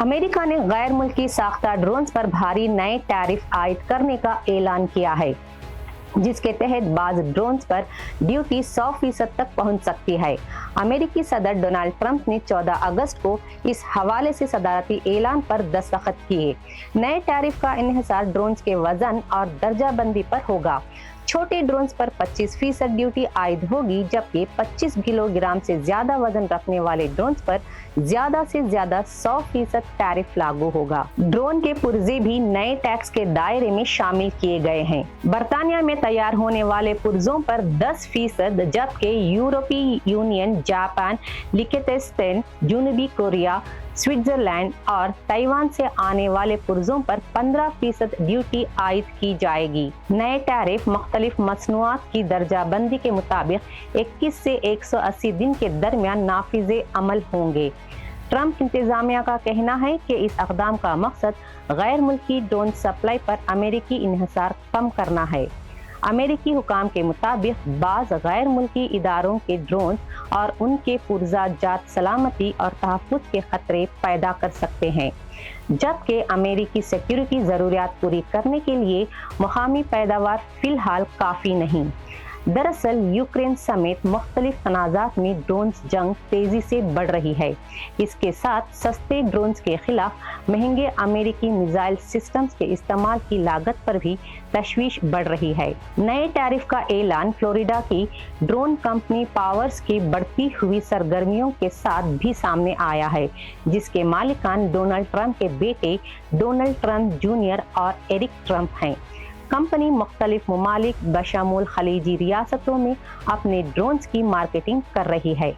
America ने गैर मुल्की साख्ता ड्रोन्स पर भारी नए टैरिफ आयद करने का ऐलान किया है, जिसके तहत बाज ड्रोन्स पर ड्यूटी 100% तक पहुंच सकती है। अमेरिकी सदर डोनाल्ड ट्रंप ने 14 अगस्त को इस हवाले से सदारती ऐलान पर दस्तखत किए। नए टैरिफ का इन्हिसार ड्रोन्स के वजन और दर्जाबंदी पर होगा। छोटे ड्रोन्स पर 25% ड्यूटी आयद होगी, जबकि 25 किलोग्राम से ज्यादा वजन रखने वाले ड्रोन्स पर ज्यादा से ज्यादा 100% टैरिफ लागू होगा। ड्रोन के पुर्जे भी नए टैक्स के दायरे में शामिल किए गए हैं। बर्तानिया में तैयार होने वाले पुर्जों पर 10%, जबकि यूरोपीय यूनियन, जापान, लिechtenstein, जनूबी कोरिया, स्विट्जरलैंड और ताइवान से आने वाले पुर्जों पर 15% ड्यूटी आयद की जाएगी। नए टैरिफ मुख्तलिफ मसनूआत की दर्जाबंदी के मुताबिक 21 से 180 दिन के दरमियान नाफिज़े अमल होंगे। ट्रंप इंतजामिया का कहना है कि इस इक़दाम का मकसद गैर मुल्की ड्रोन सप्लाई पर अमेरिकी इन्हिसार कम करना है। अमेरिकी हुकाम के मुताबिक बाज़ गैर मुल्की इदारों के ड्रोन और उनके पुर्जा जात सलामती और तहफ़्फ़ुज़ के खतरे पैदा कर सकते हैं, जबकि अमेरिकी सिक्योरिटी ज़रूरियात पूरी करने के लिए मुकामी पैदावार फ़िलहाल काफ़ी नहीं। दरअसल यूक्रेन समेत मुख्तलिफ तनाज़ात में ड्रोन्स जंग तेजी से बढ़ रही है। इसके साथ सस्ते ड्रोन्स के खिलाफ महंगे अमेरिकी मिसाइल सिस्टम्स के इस्तेमाल की लागत पर भी तशवीश बढ़ रही है। नए टैरिफ का ऐलान फ्लोरिडा की ड्रोन कंपनी पावर्स की बढ़ती हुई सरगर्मियों के साथ भी सामने आया है, जिसके मालिकान डोनाल्ड ट्रंप के बेटे डोनाल्ड ट्रंप जूनियर और एरिक ट्रंप हैं। कंपनी मुख्तलिफ ममालिक बशमूल खलीजी रियासतों में अपने ड्रोन्स की मार्केटिंग कर रही है।